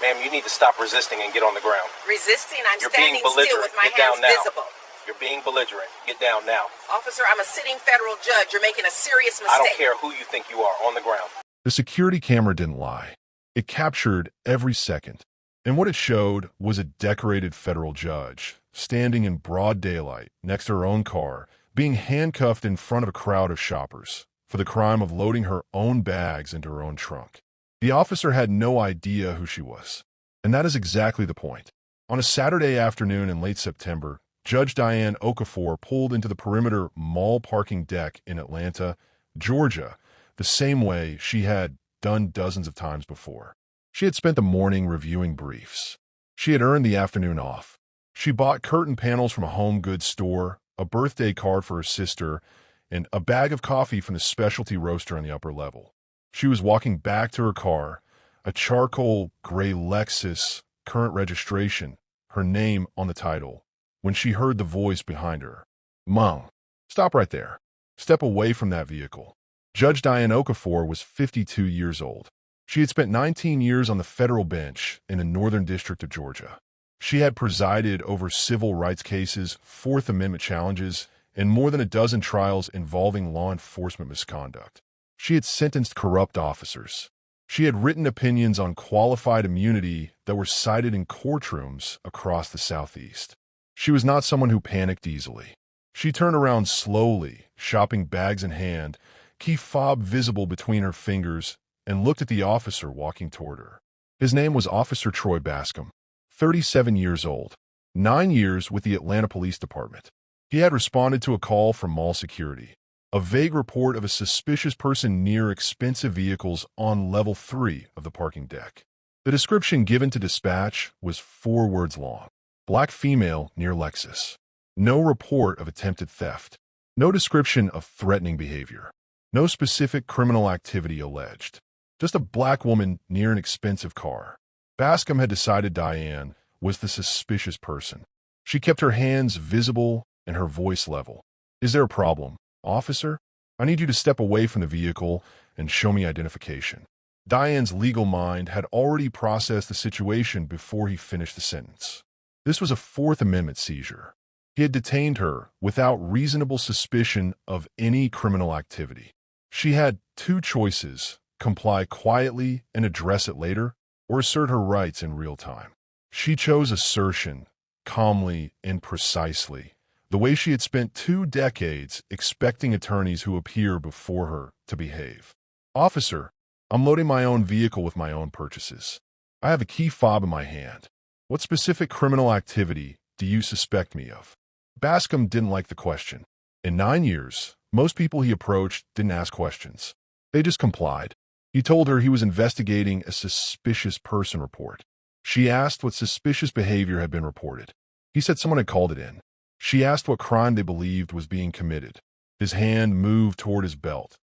Ma'am, you need to stop resisting and get on the ground. Resisting? I'm You're standing being still with my Get down hands now. visible. You're being belligerent. Get down now. Officer, I'm a sitting federal judge. You're making a serious mistake. I don't care who you think you are. On the ground. The security camera didn't lie. It captured every second. And what it showed was a decorated federal judge, standing in broad daylight next to her own car, being handcuffed in front of a crowd of shoppers for the crime of loading her own bags into her own trunk. The officer had no idea who she was. And that is exactly the point. On a Saturday afternoon in late September, Judge Diane Okafor pulled into the perimeter mall parking deck in Atlanta, Georgia, the same way she had done dozens of times before. She had spent the morning reviewing briefs. She had earned the afternoon off. She bought curtain panels from a home goods store, a birthday card for her sister, and a bag of coffee from the specialty roaster on the upper level. She was walking back to her car, a charcoal gray Lexus, current registration, her name on the title, when she heard the voice behind her. "Mom, stop right there. Step away from that vehicle." Judge Diane Okafor was 52 years old. She had spent 19 years on the federal bench in the Northern District of Georgia. She had presided over civil rights cases, Fourth Amendment challenges, and more than a dozen trials involving law enforcement misconduct. She had sentenced corrupt officers. She had written opinions on qualified immunity that were cited in courtrooms across the Southeast. She was not someone who panicked easily. She turned around slowly, shopping bags in hand, key fob visible between her fingers, and looked at the officer walking toward her. His name was Officer Troy Bascom, 37 years old, 9 years with the Atlanta Police Department. He had responded to a call from mall security, a vague report of a suspicious person near expensive vehicles on level 3 of the parking deck. The description given to dispatch was 4 words long. Black female near Lexus. No report of attempted theft. No description of threatening behavior. No specific criminal activity alleged. Just a black woman near an expensive car. Bascom had decided Diane was the suspicious person. She kept her hands visible and her voice level. "Is there a problem, officer? I need you to step away from the vehicle and show me identification." Diane's legal mind had already processed the situation before he finished the sentence. This was a Fourth Amendment seizure. He had detained her without reasonable suspicion of any criminal activity. She had 2 choices: comply quietly and address it later, or assert her rights in real time. She chose assertion, calmly and precisely, the way she had spent 2 decades expecting attorneys who appear before her to behave. "Officer, I'm loading my own vehicle with my own purchases. I have a key fob in my hand. What specific criminal activity do you suspect me of?" Bascom didn't like the question. In 9 years, most people he approached didn't ask questions. They just complied. He told her he was investigating a suspicious person report. She asked what suspicious behavior had been reported. He said someone had called it in. She asked what crime they believed was being committed. His hand moved toward his belt.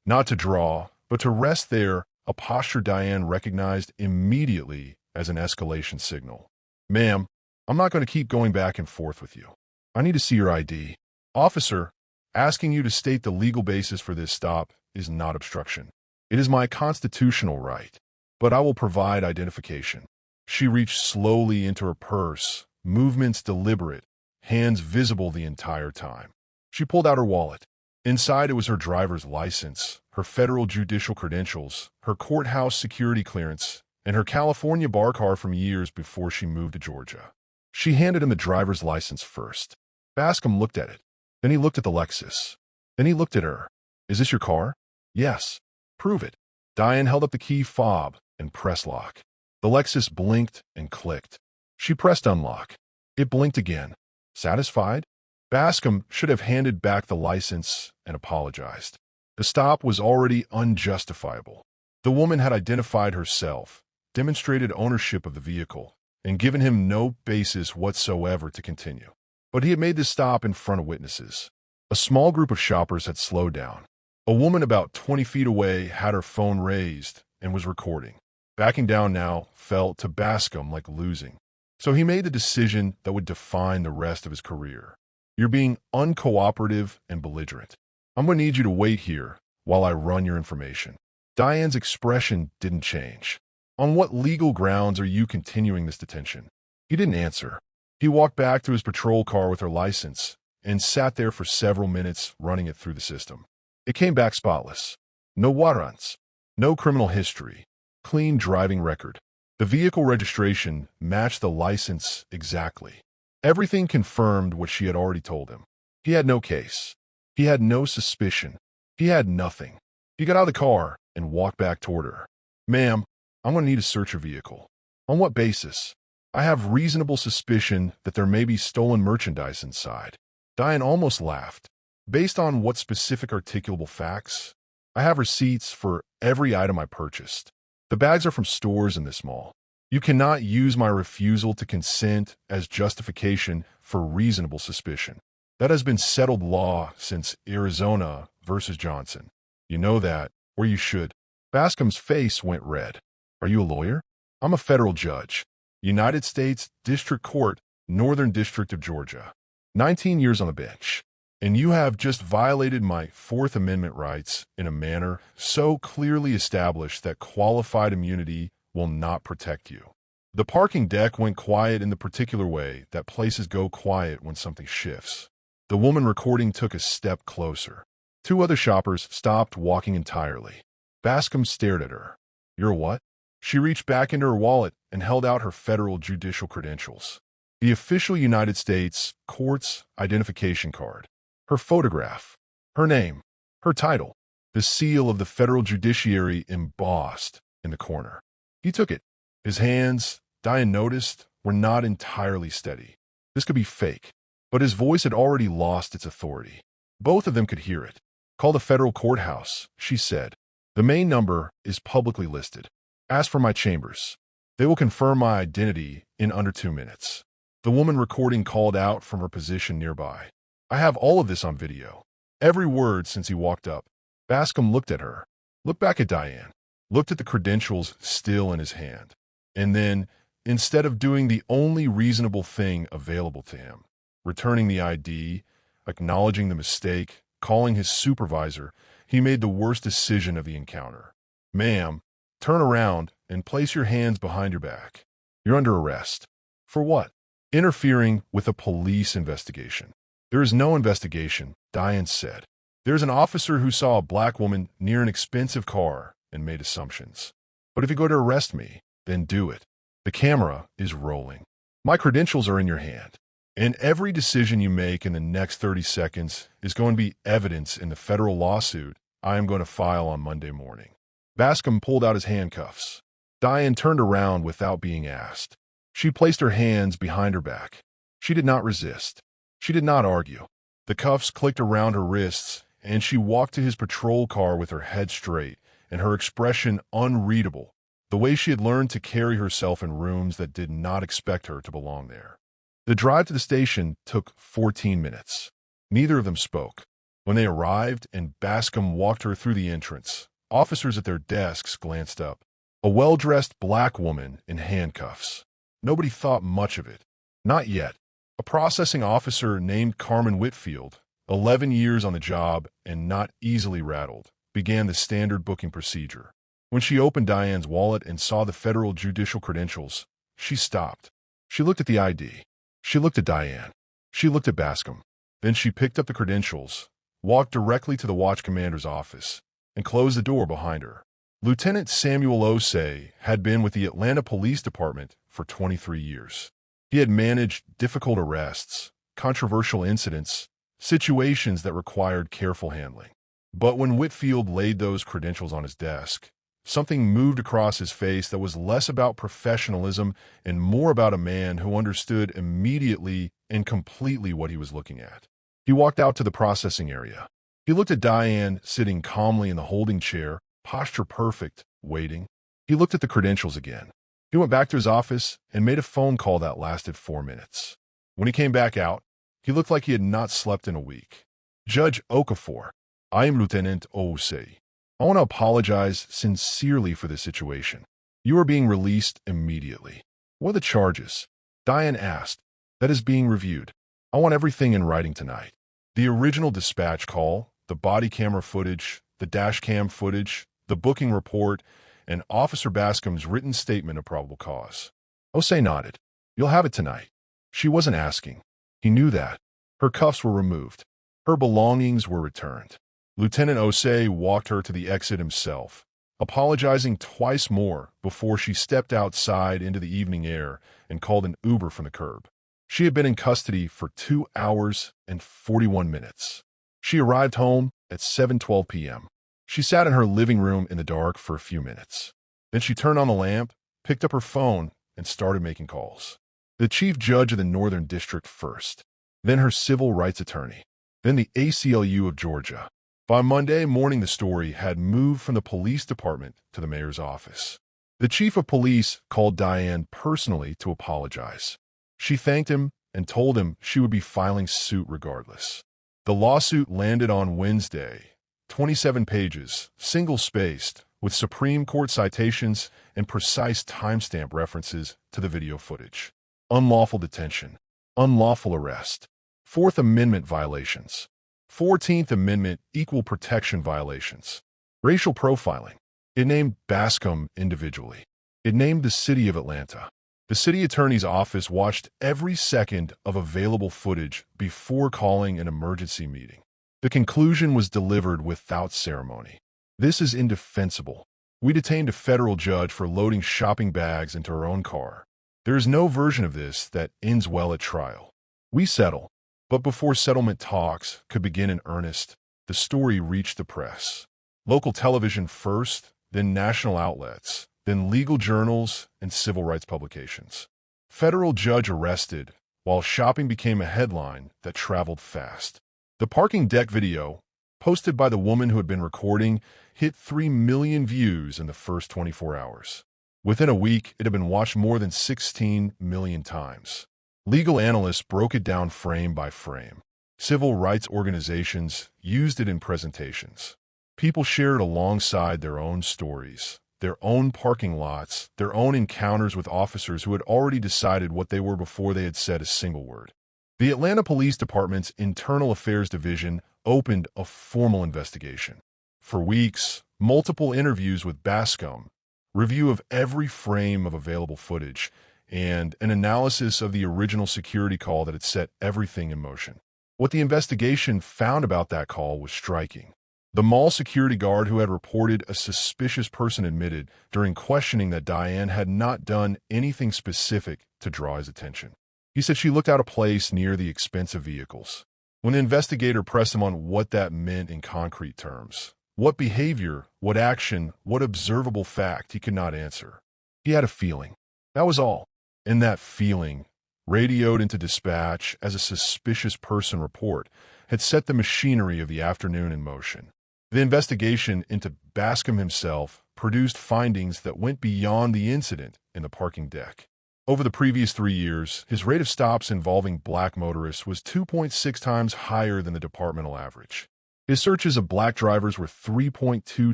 Not to draw, but to rest there, a posture Diane recognized immediately as an escalation signal. "Ma'am, I'm not going to keep going back and forth with you. I need to see your ID. Officer, asking you to state the legal basis for this stop is not obstruction. It is my constitutional right, but I will provide identification." She reached slowly into her purse, movements deliberate, hands visible the entire time. She pulled out her wallet. Inside it was her driver's license, her federal judicial credentials, her courthouse security clearance, and her California bar card from years before she moved to Georgia. She handed him the driver's license first. Bascom looked at it. Then he looked at the Lexus. Then he looked at her. "Is this your car?" "Yes." "Prove it." Diane held up the key fob and pressed lock. The Lexus blinked and clicked. She pressed unlock. It blinked again. Satisfied? Bascom should have handed back the license and apologized. The stop was already unjustifiable. The woman had identified herself, demonstrated ownership of the vehicle, and given him no basis whatsoever to continue. But he had made this stop in front of witnesses. A small group of shoppers had slowed down. A woman about 20 feet away had her phone raised and was recording. Backing down now felt to Bascom like losing. So he made the decision that would define the rest of his career. "You're being uncooperative and belligerent. I'm going to need you to wait here while I run your information." Diane's expression didn't change. On what legal grounds are you continuing this detention? He didn't answer. He walked back to his patrol car with her license and sat there for several minutes running it through the system. It came back spotless. No warrants, no criminal history, clean driving record. The vehicle registration matched the license exactly. Everything confirmed what she had already told him. He had no case. He had no suspicion. He had nothing. He got out of the car and walked back toward her. Ma'am, I'm going to need to search your vehicle. On what basis? I have reasonable suspicion that there may be stolen merchandise inside. Diane almost laughed. Based on what specific articulable facts? I have receipts for every item I purchased. The bags are from stores in this mall. You cannot use my refusal to consent as justification for reasonable suspicion. That has been settled law since Arizona versus Johnson. You know that, or you should. Bascom's face went red. Are you a lawyer? I'm a federal judge. United States District Court, Northern District of Georgia. 19 years on the bench. And you have just violated my Fourth Amendment rights in a manner so clearly established that qualified immunity will not protect you. The parking deck went quiet in the particular way that places go quiet when something shifts. The woman recording took a step closer. Two other shoppers stopped walking entirely. Bascom stared at her. You're what? She reached back into her wallet and held out her federal judicial credentials. The official United States Court's identification card. Her photograph. Her name. Her title. The seal of the federal judiciary embossed in the corner. He took it. His hands, Diane noticed, were not entirely steady. This could be fake, but his voice had already lost its authority. Both of them could hear it. Call the federal courthouse, she said. The main number is publicly listed. Ask for my chambers. They will confirm my identity in under 2 minutes. The woman recording called out from her position nearby. I have all of this on video. Every word since he walked up. Bascom looked at her, looked back at Diane, looked at the credentials still in his hand. And then, instead of doing the only reasonable thing available to him, returning the ID, acknowledging the mistake, calling his supervisor, he made the worst decision of the encounter. Ma'am, turn around and place your hands behind your back. You're under arrest. For what? Interfering with a police investigation. There is no investigation, Diane said. There's an officer who saw a black woman near an expensive car and made assumptions. But if you go to arrest me, then do it. The camera is rolling. My credentials are in your hand. And every decision you make in the next 30 seconds is going to be evidence in the federal lawsuit I am going to file on Monday morning. Bascom pulled out his handcuffs. Diane turned around without being asked. She placed her hands behind her back. She did not resist. She did not argue. The cuffs clicked around her wrists, and she walked to his patrol car with her head straight and her expression unreadable, the way she had learned to carry herself in rooms that did not expect her to belong there. The drive to the station took 14 minutes. Neither of them spoke. When they arrived and Bascom walked her through the entrance, officers at their desks glanced up. A well-dressed black woman in handcuffs. Nobody thought much of it. Not yet. A processing officer named Carmen Whitfield, 11 years on the job and not easily rattled, began the standard booking procedure. When she opened Diane's wallet and saw the federal judicial credentials, she stopped. She looked at the ID. She looked at Diane. She looked at Bascom. Then she picked up the credentials, walked directly to the watch commander's office, and closed the door behind her. Lieutenant Samuel Osei had been with the Atlanta Police Department for 23 years. He had managed difficult arrests, controversial incidents, situations that required careful handling. But when Whitfield laid those credentials on his desk, something moved across his face that was less about professionalism and more about a man who understood immediately and completely what he was looking at. He walked out to the processing area. He looked at Diane sitting calmly in the holding chair, posture perfect, waiting. He looked at the credentials again. He went back to his office and made a phone call that lasted 4 minutes. When he came back out, he looked like he had not slept in a week. Judge Okafor, I am Lieutenant Osei. I want to apologize sincerely for this situation. You are being released immediately. What are the charges? Diane asked. That is being reviewed. I want everything in writing tonight. The original dispatch call, the body camera footage, the dash cam footage, the booking report, and Officer Bascom's written statement of probable cause. Osei nodded. "You'll have it tonight." She wasn't asking. He knew that. Her cuffs were removed. Her belongings were returned. Lieutenant Osei walked her to the exit himself, apologizing twice more before she stepped outside into the evening air and called an Uber from the curb. She had been in custody for 2 hours and 41 minutes. She arrived home at 7:12 p.m. She sat in her living room in the dark for a few minutes. Then she turned on the lamp, picked up her phone, and started making calls. The chief judge of the Northern District first, then her civil rights attorney, then the ACLU of Georgia. By Monday morning, the story had moved from the police department to the mayor's office. The chief of police called Diane personally to apologize. She thanked him and told him she would be filing suit regardless. The lawsuit landed on Wednesday, 27 pages, single-spaced, with Supreme Court citations and precise timestamp references to the video footage. Unlawful detention, unlawful arrest, Fourth Amendment violations, 14th Amendment equal protection violations, racial profiling. It named Bascom individually. It named the city of Atlanta. The city attorney's office watched every second of available footage before calling an emergency meeting. The conclusion was delivered without ceremony. "This is indefensible. We detained a federal judge for loading shopping bags into her own car. There is no version of this that ends well at trial. We settle." But before settlement talks could begin in earnest, the story reached the press. Local television first, then national outlets, then legal journals and civil rights publications. Federal judge arrested, while shopping became a headline that traveled fast. The parking deck video, posted by the woman who had been recording, hit 3 million views in the first 24 hours. Within a week, it had been watched more than 16 million times. Legal analysts broke it down frame by frame. Civil rights organizations used it in presentations. People shared alongside their own stories, their own parking lots, their own encounters with officers who had already decided what they were before they had said a single word. The Atlanta Police Department's Internal Affairs Division opened a formal investigation. For weeks, multiple interviews with Bascom, review of every frame of available footage, and an analysis of the original security call that had set everything in motion. What the investigation found about that call was striking. The mall security guard who had reported a suspicious person admitted during questioning that Diane had not done anything specific to draw his attention. He said she looked out of place near the expensive vehicles. When the investigator pressed him on what that meant in concrete terms, what behavior, what action, what observable fact, he could not answer. He had a feeling. That was all. And that feeling, radioed into dispatch as a suspicious person report, had set the machinery of the afternoon in motion. The investigation into Bascom himself produced findings that went beyond the incident in the parking deck. Over the previous 3 years, his rate of stops involving black motorists was 2.6 times higher than the departmental average. His searches of black drivers were 3.2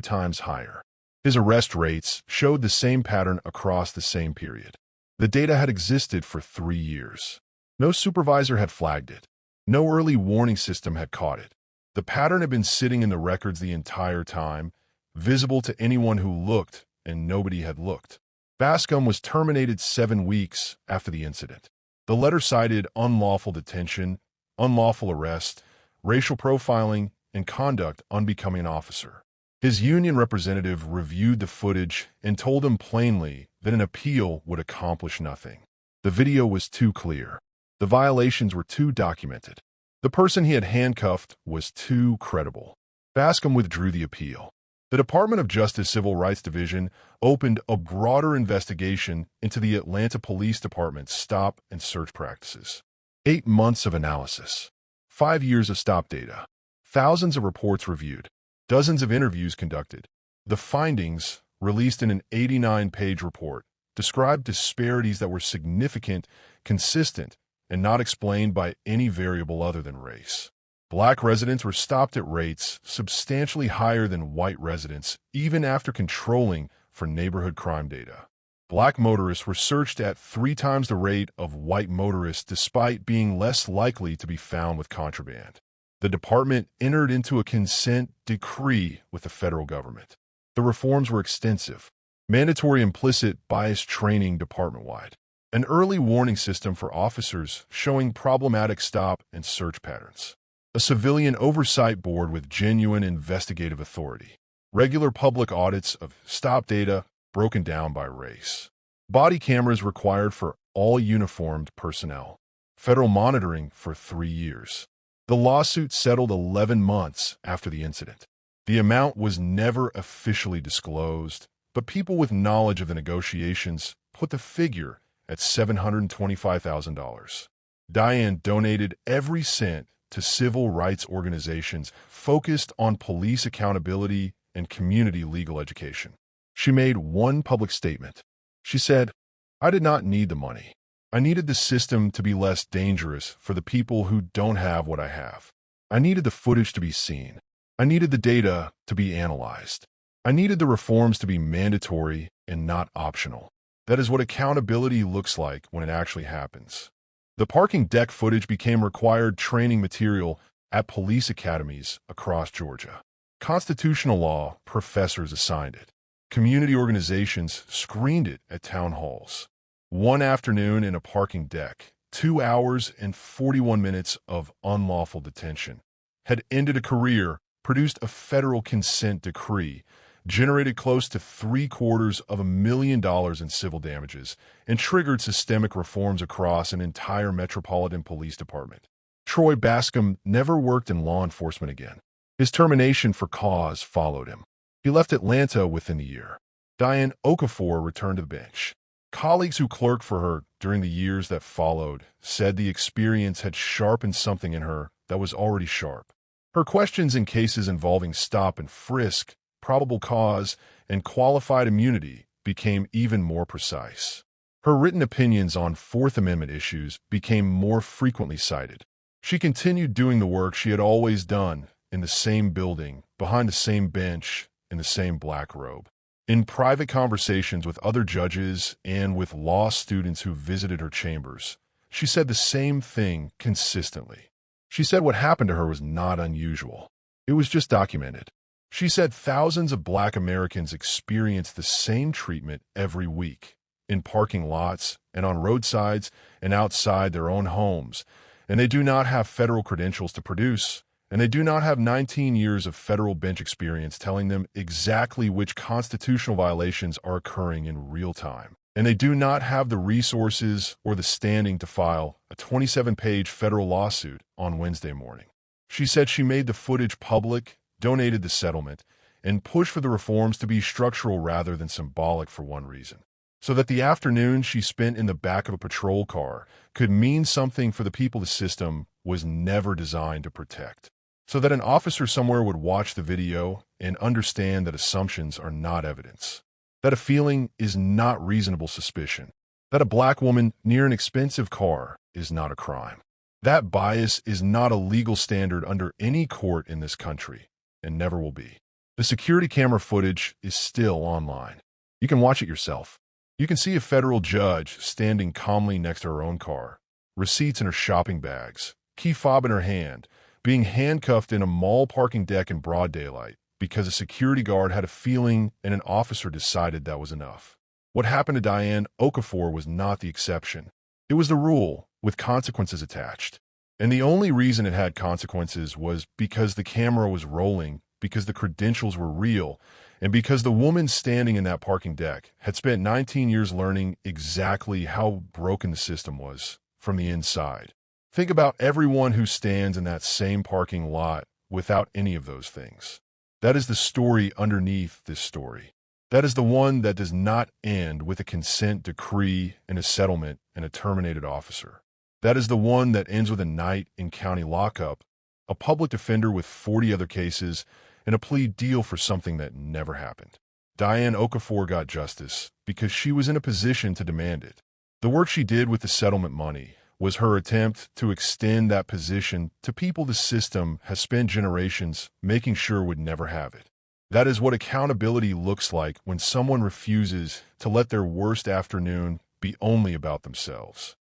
times higher. His arrest rates showed the same pattern across the same period. The data had existed for 3 years. No supervisor had flagged it. No early warning system had caught it. The pattern had been sitting in the records the entire time, visible to anyone who looked, and nobody had looked. Bascom was terminated 7 weeks after the incident. The letter cited unlawful detention, unlawful arrest, racial profiling, and conduct unbecoming an officer. His union representative reviewed the footage and told him plainly that an appeal would accomplish nothing. The video was too clear. The violations were too documented. The person he had handcuffed was too credible. Bascom withdrew the appeal. The Department of Justice Civil Rights Division opened a broader investigation into the Atlanta Police Department's stop and search practices. 8 months of analysis, 5 years of stop data, thousands of reports reviewed, dozens of interviews conducted. The findings, released in an 89-page report, described disparities that were significant, consistent, and not explained by any variable other than race. Black residents were stopped at rates substantially higher than white residents, even after controlling for neighborhood crime data. Black motorists were searched at 3 times the rate of white motorists despite being less likely to be found with contraband. The department entered into a consent decree with the federal government. The reforms were extensive. mandatory implicit bias training department-wide, an early warning system for officers showing problematic stop and search patterns, a civilian oversight board with genuine investigative authority, regular public audits of stop data broken down by race, body cameras required for all uniformed personnel, federal monitoring for 3 years. The lawsuit settled 11 months after the incident. The amount was never officially disclosed, but people with knowledge of the negotiations put the figure at $725,000. Diane donated every cent to civil rights organizations focused on police accountability and community legal education. She made one public statement. She said, "I did not need the money. I needed the system to be less dangerous for the people who don't have what I have. I needed the footage to be seen. I needed the data to be analyzed. I needed the reforms to be mandatory and not optional. That is what accountability looks like when it actually happens." The parking deck footage became required training material at police academies across Georgia. Constitutional law professors assigned it. Community organizations screened it at town halls. One afternoon in a parking deck, 2 hours and 41 minutes of unlawful detention had ended a career, produced a federal consent decree, generated close to $750,000 in civil damages, and triggered systemic reforms across an entire metropolitan police department. Troy Bascom never worked in law enforcement again. His termination for cause followed him. He left Atlanta within a year. Diane Okafor returned to the bench. Colleagues who clerked for her during the years that followed said the experience had sharpened something in her that was already sharp. Her questions in cases involving stop and frisk, probable cause, and qualified immunity became even more precise. Her written opinions on Fourth Amendment issues became more frequently cited. She continued doing the work she had always done in the same building, behind the same bench, in the same black robe. In private conversations with other judges and with law students who visited her chambers, she said the same thing consistently. She said what happened to her was not unusual. It was just documented. She said thousands of Black Americans experience the same treatment every week, in parking lots and on roadsides and outside their own homes, and they do not have federal credentials to produce, and they do not have 19 years of federal bench experience telling them exactly which constitutional violations are occurring in real time. And they do not have the resources or the standing to file a 27-page federal lawsuit on Wednesday morning. She said she made the footage public, donated the settlement, and pushed for the reforms to be structural rather than symbolic for one reason. So that the afternoon she spent in the back of a patrol car could mean something for the people the system was never designed to protect. So that an officer somewhere would watch the video and understand that assumptions are not evidence. That a feeling is not reasonable suspicion. That a Black woman near an expensive car is not a crime. That bias is not a legal standard under any court in this country, and never will be. The security camera footage is still online. You can watch it yourself. You can see a federal judge standing calmly next to her own car, receipts in her shopping bags, key fob in her hand, being handcuffed in a mall parking deck in broad daylight because a security guard had a feeling and an officer decided that was enough. What happened to Diane Okafor was not the exception. It was the rule, with consequences attached. And the only reason it had consequences was because the camera was rolling, because the credentials were real, and because the woman standing in that parking deck had spent 19 years learning exactly how broken the system was from the inside. Think about everyone who stands in that same parking lot without any of those things. That is the story underneath this story. That is the one that does not end with a consent decree and a settlement and a terminated officer. That is the one that ends with a night in county lockup, a public defender with 40 other cases, and a plea deal for something that never happened. Diane Okafor got justice because she was in a position to demand it. The work she did with the settlement money was her attempt to extend that position to people the system has spent generations making sure would never have it. That is what accountability looks like when someone refuses to let their worst afternoon be only about themselves.